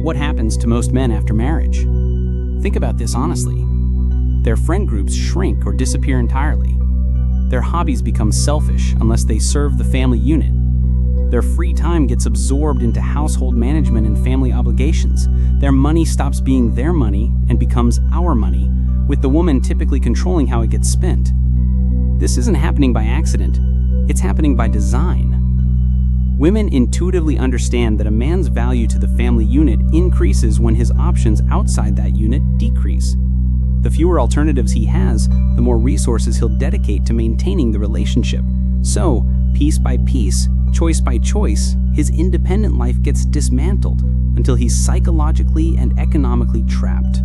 what happens to most men after marriage? Think about this honestly. Their friend groups shrink or disappear entirely. Their hobbies become selfish unless they serve the family unit. Their free time gets absorbed into household management and family obligations. Their money stops being their money and becomes our money, with the woman typically controlling how it gets spent. This isn't happening by accident, it's happening by design. Women intuitively understand that a man's value to the family unit increases when his options outside that unit decrease. The fewer alternatives he has, the more resources he'll dedicate to maintaining the relationship. So, piece by piece, choice by choice, his independent life gets dismantled until he's psychologically and economically trapped.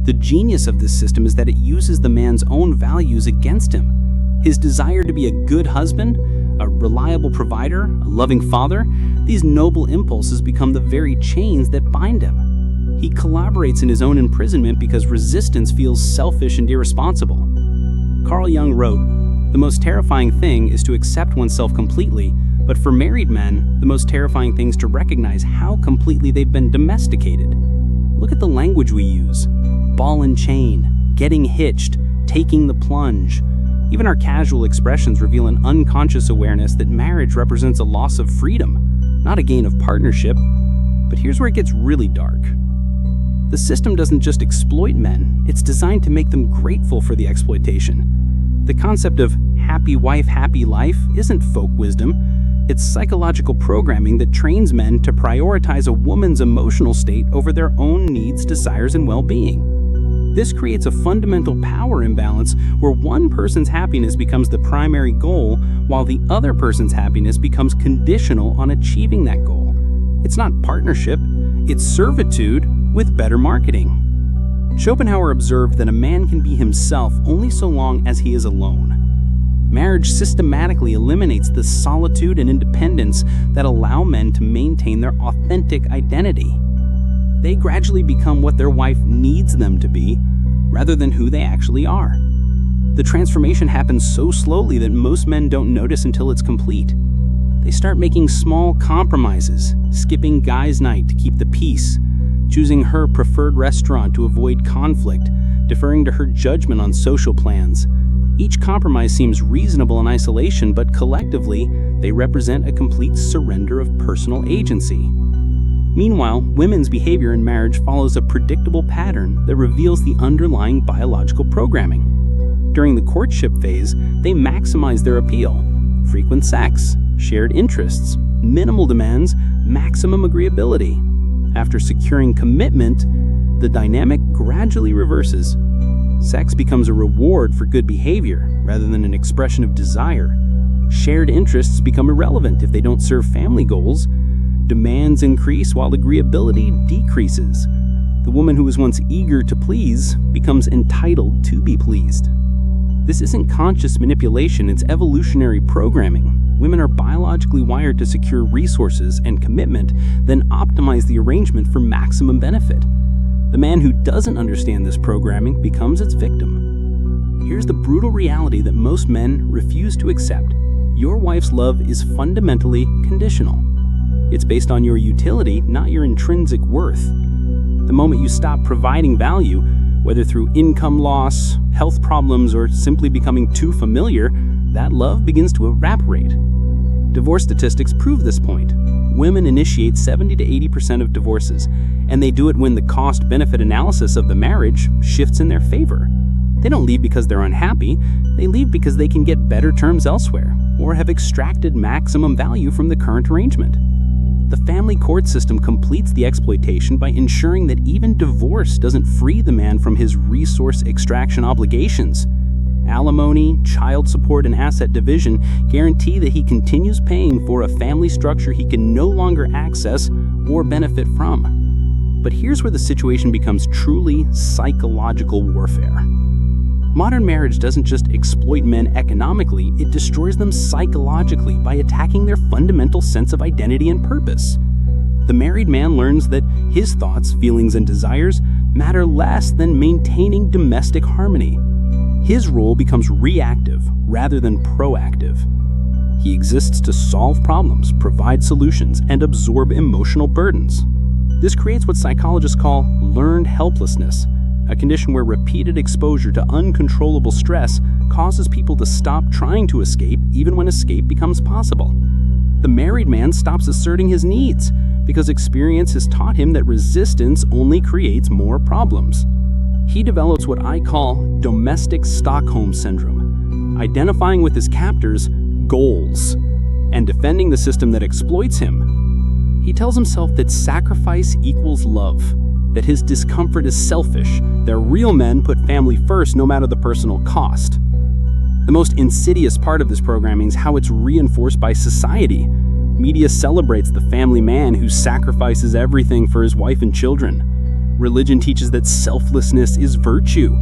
The genius of this system is that it uses the man's own values against him. His desire to be a good husband, a reliable provider, a loving father, these noble impulses become the very chains that bind him. He collaborates in his own imprisonment because resistance feels selfish and irresponsible. Carl Jung wrote, "The most terrifying thing is to accept oneself completely, but for married men, the most terrifying thing is to recognize how completely they've been domesticated." Look at the language we use. Ball and chain, getting hitched, taking the plunge. Even our casual expressions reveal an unconscious awareness that marriage represents a loss of freedom, not a gain of partnership. But here's where it gets really dark. The system doesn't just exploit men, it's designed to make them grateful for the exploitation. The concept of happy wife, happy life isn't folk wisdom. It's psychological programming that trains men to prioritize a woman's emotional state over their own needs, desires, and well-being. This creates a fundamental power imbalance where one person's happiness becomes the primary goal, while the other person's happiness becomes conditional on achieving that goal. It's not partnership, it's servitude with better marketing. Schopenhauer observed that a man can be himself only so long as he is alone. Marriage systematically eliminates the solitude and independence that allow men to maintain their authentic identity. They gradually become what their wife needs them to be, rather than who they actually are. The transformation happens so slowly that most men don't notice until it's complete. They start making small compromises, skipping guys' night to keep the peace, choosing her preferred restaurant to avoid conflict, deferring to her judgment on social plans. Each compromise seems reasonable in isolation, but collectively, they represent a complete surrender of personal agency. Meanwhile, women's behavior in marriage follows a predictable pattern that reveals the underlying biological programming. During the courtship phase, they maximize their appeal. Frequent sex, shared interests, minimal demands, maximum agreeability. After securing commitment, the dynamic gradually reverses. Sex becomes a reward for good behavior rather than an expression of desire. Shared interests become irrelevant if they don't serve family goals. Demands increase while agreeability decreases. The woman who was once eager to please becomes entitled to be pleased. This isn't conscious manipulation, it's evolutionary programming. Women are biologically wired to secure resources and commitment, then optimize the arrangement for maximum benefit. The man who doesn't understand this programming becomes its victim. Here's the brutal reality that most men refuse to accept. Your wife's love is fundamentally conditional. It's based on your utility, not your intrinsic worth. The moment you stop providing value, whether through income loss, health problems, or simply becoming too familiar, that love begins to evaporate. Divorce statistics prove this point. Women initiate 70 to 80% of divorces, and they do it when the cost-benefit analysis of the marriage shifts in their favor. They don't leave because they're unhappy, they leave because they can get better terms elsewhere, or have extracted maximum value from the current arrangement. The family court system completes the exploitation by ensuring that even divorce doesn't free the man from his resource extraction obligations. Alimony, child support, and asset division guarantee that he continues paying for a family structure he can no longer access or benefit from. But here's where the situation becomes truly psychological warfare. Modern marriage doesn't just exploit men economically, it destroys them psychologically by attacking their fundamental sense of identity and purpose. The married man learns that his thoughts, feelings, and desires matter less than maintaining domestic harmony. His role becomes reactive rather than proactive. He exists to solve problems, provide solutions, and absorb emotional burdens. This creates what psychologists call learned helplessness, a condition where repeated exposure to uncontrollable stress causes people to stop trying to escape even when escape becomes possible. The married man stops asserting his needs because experience has taught him that resistance only creates more problems. He develops what I call domestic Stockholm syndrome, identifying with his captor's goals and defending the system that exploits him. He tells himself that sacrifice equals love, that his discomfort is selfish, that real men put family first no matter the personal cost. The most insidious part of this programming is how it's reinforced by society. Media celebrates the family man who sacrifices everything for his wife and children. Religion teaches that selflessness is virtue,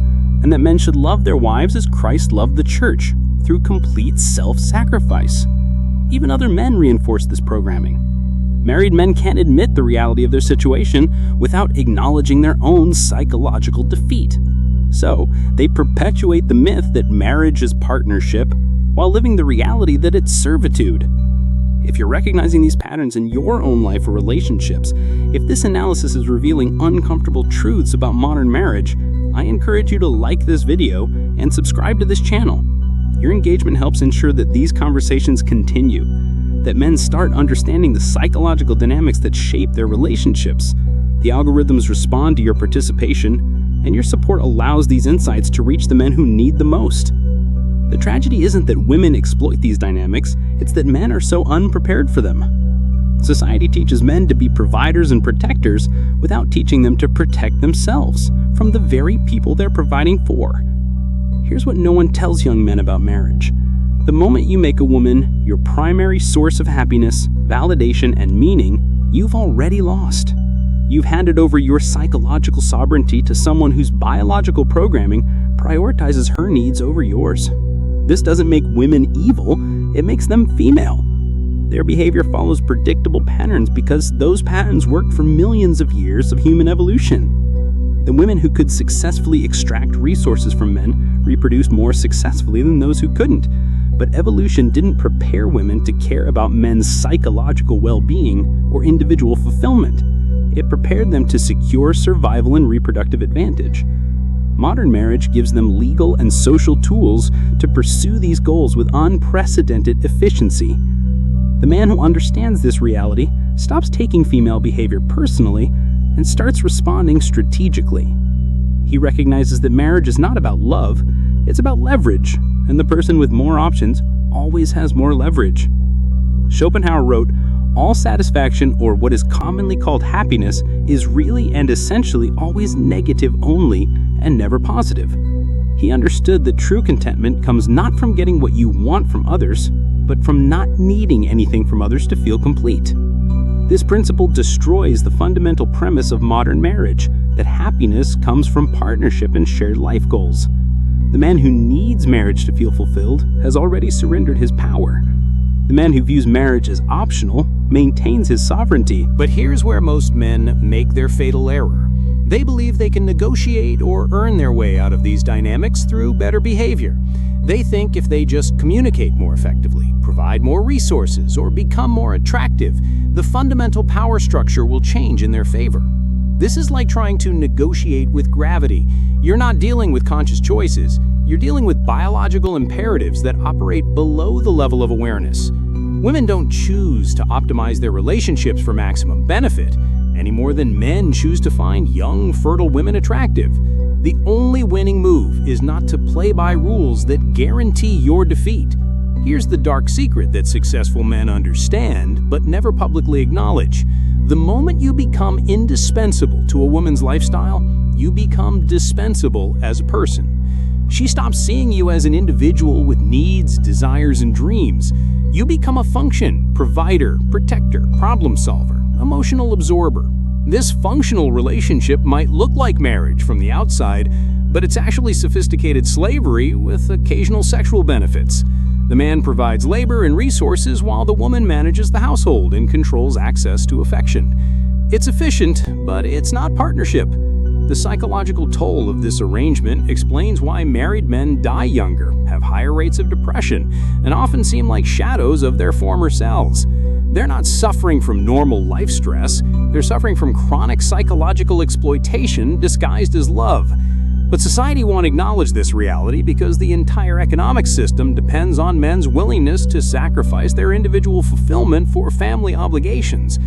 and that men should love their wives as Christ loved the church, through complete self-sacrifice. Even other men reinforce this programming. Married men can't admit the reality of their situation without acknowledging their own psychological defeat. So, they perpetuate the myth that marriage is partnership while living the reality that it's servitude. If you're recognizing these patterns in your own life or relationships, if this analysis is revealing uncomfortable truths about modern marriage, I encourage you to like this video and subscribe to this channel. Your engagement helps ensure that these conversations continue, that men start understanding the psychological dynamics that shape their relationships. The algorithms respond to your participation, and your support allows these insights to reach the men who need the most. The tragedy isn't that women exploit these dynamics, it's that men are so unprepared for them. Society teaches men to be providers and protectors without teaching them to protect themselves from the very people they're providing for. Here's what no one tells young men about marriage. The moment you make a woman your primary source of happiness, validation, and meaning, you've already lost. You've handed over your psychological sovereignty to someone whose biological programming prioritizes her needs over yours. This doesn't make women evil, it makes them female. Their behavior follows predictable patterns because those patterns worked for millions of years of human evolution. The women who could successfully extract resources from men reproduced more successfully than those who couldn't. But evolution didn't prepare women to care about men's psychological well-being or individual fulfillment. It prepared them to secure survival and reproductive advantage. Modern marriage gives them legal and social tools to pursue these goals with unprecedented efficiency. The man who understands this reality stops taking female behavior personally and starts responding strategically. He recognizes that marriage is not about love, it's about leverage, and the person with more options always has more leverage. Schopenhauer wrote, "All satisfaction, or what is commonly called happiness, is really and essentially always negative only and never positive." He understood that true contentment comes not from getting what you want from others, but from not needing anything from others to feel complete. This principle destroys the fundamental premise of modern marriage, that happiness comes from partnership and shared life goals. The man who needs marriage to feel fulfilled has already surrendered his power. The man who views marriage as optional maintains his sovereignty. But here's where most men make their fatal error. They believe they can negotiate or earn their way out of these dynamics through better behavior. They think if they just communicate more effectively, provide more resources, or become more attractive, the fundamental power structure will change in their favor. This is like trying to negotiate with gravity. You're not dealing with conscious choices. You're dealing with biological imperatives that operate below the level of awareness. Women don't choose to optimize their relationships for maximum benefit, any more than men choose to find young, fertile women attractive. The only winning move is not to play by rules that guarantee your defeat. Here's the dark secret that successful men understand, but never publicly acknowledge. The moment you become indispensable to a woman's lifestyle, you become dispensable as a person. She stops seeing you as an individual with needs, desires, and dreams. You become a function, provider, protector, problem solver, emotional absorber. This functional relationship might look like marriage from the outside, but it's actually sophisticated slavery with occasional sexual benefits. The man provides labor and resources while the woman manages the household and controls access to affection. It's efficient, but it's not partnership. The psychological toll of this arrangement explains why married men die younger, have higher rates of depression, and often seem like shadows of their former selves. They're not suffering from normal life stress. They're suffering from chronic psychological exploitation disguised as love. But society won't acknowledge this reality because the entire economic system depends on men's willingness to sacrifice their individual fulfillment for family obligations.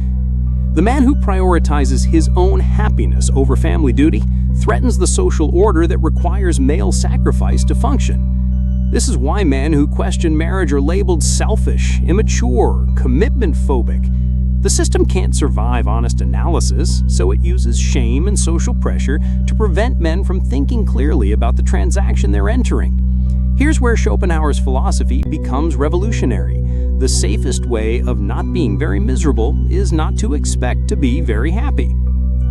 The man who prioritizes his own happiness over family duty threatens the social order that requires male sacrifice to function. This is why men who question marriage are labeled selfish, immature, commitment-phobic. The system can't survive honest analysis, so it uses shame and social pressure to prevent men from thinking clearly about the transaction they're entering. Here's where Schopenhauer's philosophy becomes revolutionary. The safest way of not being very miserable is not to expect to be very happy.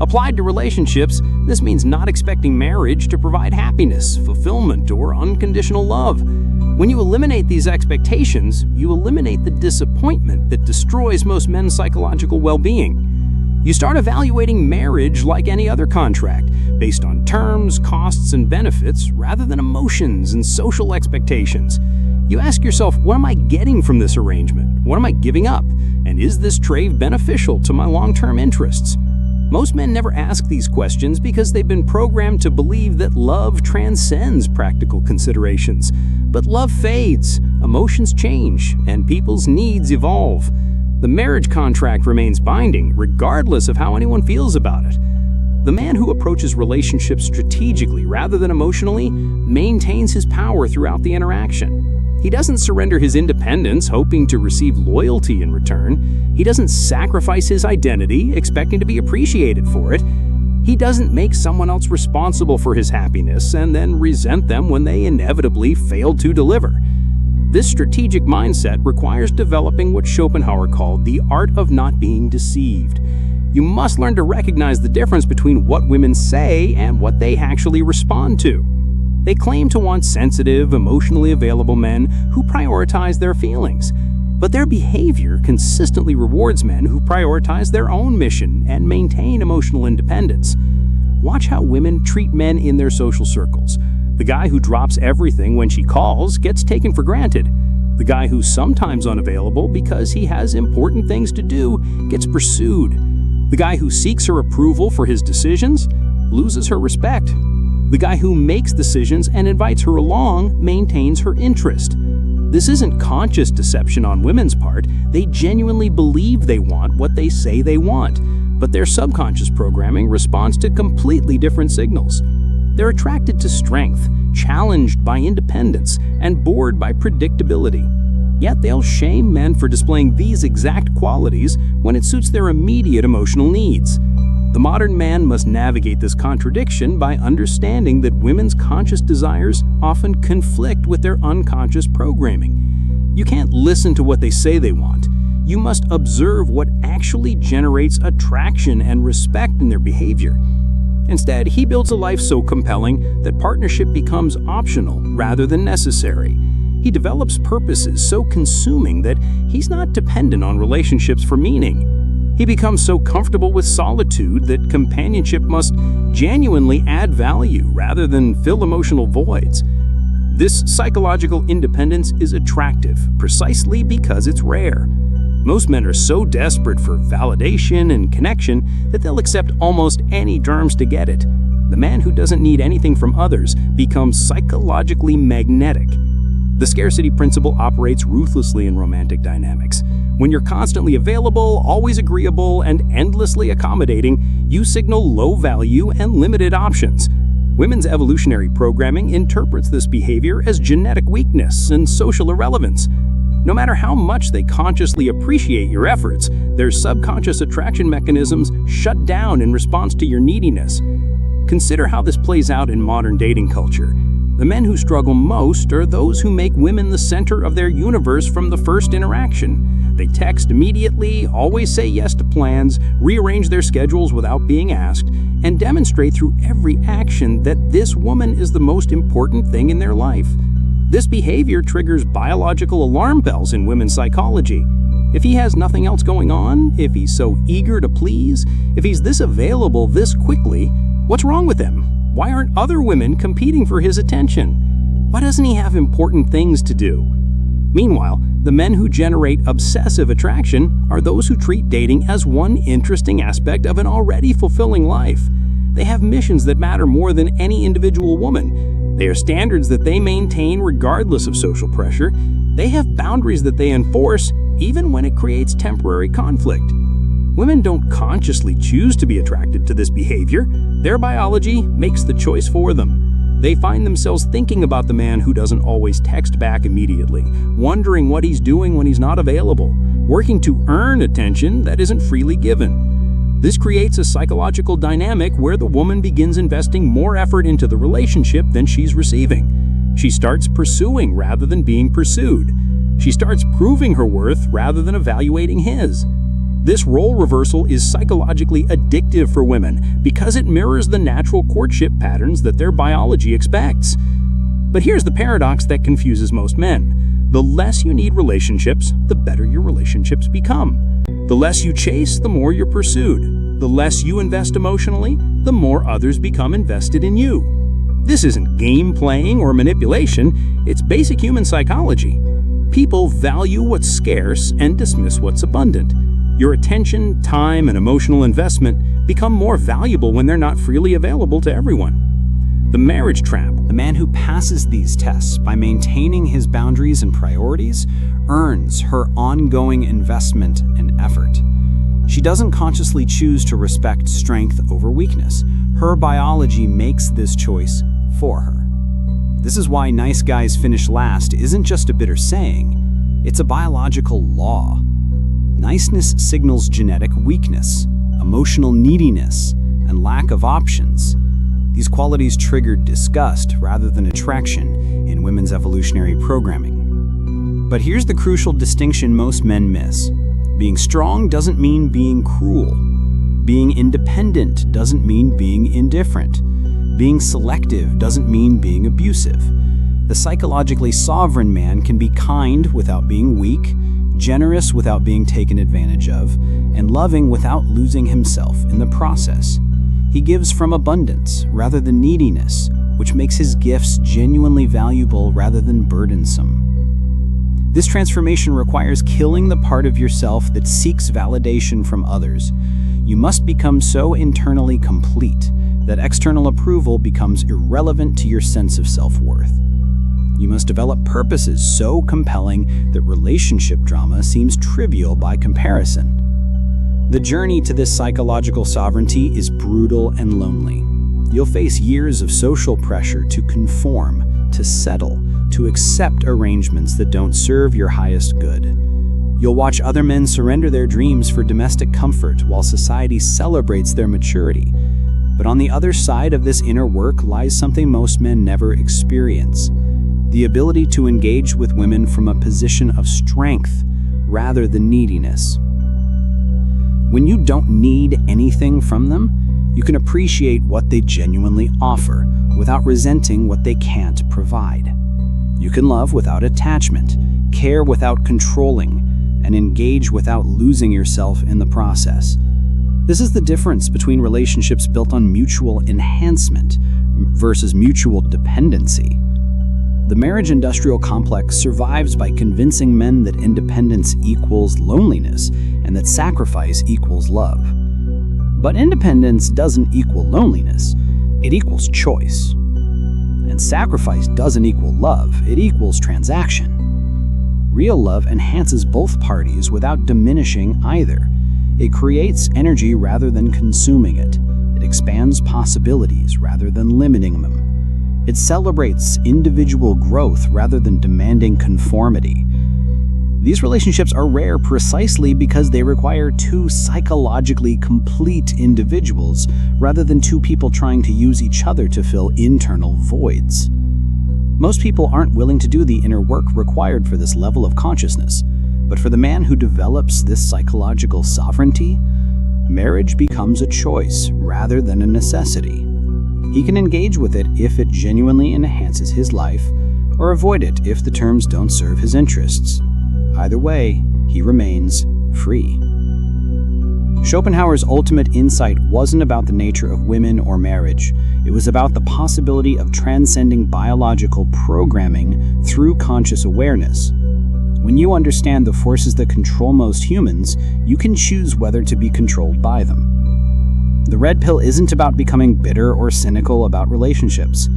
Applied to relationships, this means not expecting marriage to provide happiness, fulfillment, or unconditional love. When you eliminate these expectations, you eliminate the disappointment that destroys most men's psychological well-being. You start evaluating marriage like any other contract, based on terms, costs, and benefits, rather than emotions and social expectations. You ask yourself, what am I getting from this arrangement? What am I giving up? And is this trade beneficial to my long-term interests? Most men never ask these questions because they've been programmed to believe that love transcends practical considerations. But love fades, emotions change, and people's needs evolve. The marriage contract remains binding, regardless of how anyone feels about it. The man who approaches relationships strategically rather than emotionally maintains his power throughout the interaction. He doesn't surrender his independence hoping to receive loyalty in return. He doesn't sacrifice his identity expecting to be appreciated for it. He doesn't make someone else responsible for his happiness and then resent them when they inevitably fail to deliver. This strategic mindset requires developing what Schopenhauer called the art of not being deceived. You must learn to recognize the difference between what women say and what they actually respond to. They claim to want sensitive, emotionally available men who prioritize their feelings. But their behavior consistently rewards men who prioritize their own mission and maintain emotional independence. Watch how women treat men in their social circles. The guy who drops everything when she calls gets taken for granted. The guy who's sometimes unavailable because he has important things to do gets pursued. The guy who seeks her approval for his decisions loses her respect. The guy who makes decisions and invites her along maintains her interest. This isn't conscious deception on women's part. They genuinely believe they want what they say they want, but their subconscious programming responds to completely different signals. They're attracted to strength, challenged by independence, and bored by predictability. Yet they'll shame men for displaying these exact qualities when it suits their immediate emotional needs. The modern man must navigate this contradiction by understanding that women's conscious desires often conflict with their unconscious programming. You can't listen to what they say they want. You must observe what actually generates attraction and respect in their behavior. Instead, he builds a life so compelling that partnership becomes optional rather than necessary. He develops purposes so consuming that he's not dependent on relationships for meaning. He becomes so comfortable with solitude that companionship must genuinely add value rather than fill emotional voids. This psychological independence is attractive precisely because it's rare. Most men are so desperate for validation and connection that they'll accept almost any terms to get it. The man who doesn't need anything from others becomes psychologically magnetic. The scarcity principle operates ruthlessly in romantic dynamics. When you're constantly available, always agreeable, and endlessly accommodating, you signal low value and limited options. Women's evolutionary programming interprets this behavior as genetic weakness and social irrelevance. No matter how much they consciously appreciate your efforts, their subconscious attraction mechanisms shut down in response to your neediness. Consider how this plays out in modern dating culture. The men who struggle most are those who make women the center of their universe from the first interaction. They text immediately, always say yes to plans, rearrange their schedules without being asked, and demonstrate through every action that this woman is the most important thing in their life. This behavior triggers biological alarm bells in women's psychology. If he has nothing else going on, if he's so eager to please, if he's this available this quickly, what's wrong with him? Why aren't other women competing for his attention? Why doesn't he have important things to do? Meanwhile, the men who generate obsessive attraction are those who treat dating as one interesting aspect of an already fulfilling life. They have missions that matter more than any individual woman. They are standards that they maintain regardless of social pressure. They have boundaries that they enforce even when it creates temporary conflict. Women don't consciously choose to be attracted to this behavior. Their biology makes the choice for them. They find themselves thinking about the man who doesn't always text back immediately, wondering what he's doing when he's not available, working to earn attention that isn't freely given. This creates a psychological dynamic where the woman begins investing more effort into the relationship than she's receiving. She starts pursuing rather than being pursued. She starts proving her worth rather than evaluating his. This role reversal is psychologically addictive for women because it mirrors the natural courtship patterns that their biology expects. But here's the paradox that confuses most men. The less you need relationships, the better your relationships become. The less you chase, the more you're pursued. The less you invest emotionally, the more others become invested in you. This isn't game playing or manipulation, it's basic human psychology. People value what's scarce and dismiss what's abundant. Your attention, time, and emotional investment become more valuable when they're not freely available to everyone. The marriage trap. The man who passes these tests by maintaining his boundaries and priorities earns her ongoing investment and effort. She doesn't consciously choose to respect strength over weakness. Her biology makes this choice for her. This is why nice guys finish last isn't just a bitter saying, it's a biological law. Niceness signals genetic weakness, emotional neediness, and lack of options. These qualities trigger disgust rather than attraction in women's evolutionary programming. But here's the crucial distinction most men miss. Being strong doesn't mean being cruel. Being independent doesn't mean being indifferent. Being selective doesn't mean being abusive. The psychologically sovereign man can be kind without being weak, generous without being taken advantage of, and loving without losing himself in the process. He gives from abundance rather than neediness, which makes his gifts genuinely valuable rather than burdensome. This transformation requires killing the part of yourself that seeks validation from others. You must become so internally complete that external approval becomes irrelevant to your sense of self-worth. You must develop purposes so compelling that relationship drama seems trivial by comparison. The journey to this psychological sovereignty is brutal and lonely. You'll face years of social pressure to conform, to settle, to accept arrangements that don't serve your highest good. You'll watch other men surrender their dreams for domestic comfort while society celebrates their maturity. But on the other side of this inner work lies something most men never experience: the ability to engage with women from a position of strength rather than neediness. When you don't need anything from them, you can appreciate what they genuinely offer without resenting what they can't provide. You can love without attachment, care without controlling, and engage without losing yourself in the process. This is the difference between relationships built on mutual enhancement versus mutual dependency. The marriage industrial complex survives by convincing men that independence equals loneliness and that sacrifice equals love. But independence doesn't equal loneliness, it equals choice. And sacrifice doesn't equal love, it equals transaction. Real love enhances both parties without diminishing either. It creates energy rather than consuming it. It expands possibilities rather than limiting them. It celebrates individual growth rather than demanding conformity. These relationships are rare precisely because they require two psychologically complete individuals rather than two people trying to use each other to fill internal voids. Most people aren't willing to do the inner work required for this level of consciousness, but for the man who develops this psychological sovereignty, marriage becomes a choice rather than a necessity. He can engage with it if it genuinely enhances his life, or avoid it if the terms don't serve his interests. Either way, he remains free. Schopenhauer's ultimate insight wasn't about the nature of women or marriage. It was about the possibility of transcending biological programming through conscious awareness. When you understand the forces that control most humans, you can choose whether to be controlled by them. The red pill isn't about becoming bitter or cynical about relationships.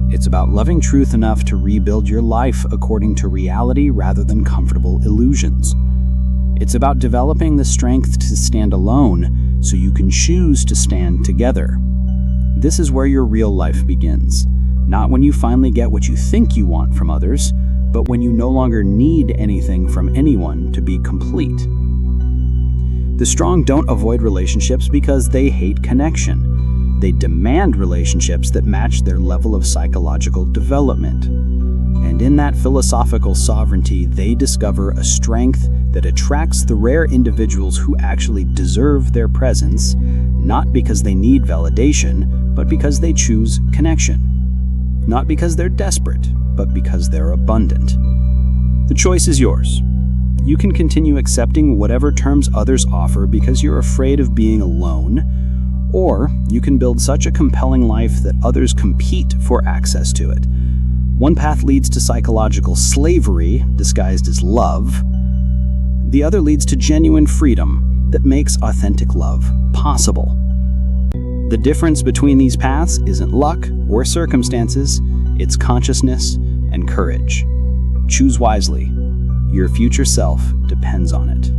It's about loving truth enough to rebuild your life according to reality rather than comfortable illusions. It's about developing the strength to stand alone so you can choose to stand together. This is where your real life begins. Not when you finally get what you think you want from others, but when you no longer need anything from anyone to be complete. The strong don't avoid relationships because they hate connection. They demand relationships that match their level of psychological development. And in that philosophical sovereignty, they discover a strength that attracts the rare individuals who actually deserve their presence, not because they need validation, but because they choose connection. Not because they're desperate, but because they're abundant. The choice is yours. You can continue accepting whatever terms others offer because you're afraid of being alone, or you can build such a compelling life that others compete for access to it. One path leads to psychological slavery, disguised as love. The other leads to genuine freedom that makes authentic love possible. The difference between these paths isn't luck or circumstances, it's consciousness and courage. Choose wisely. Your future self depends on it.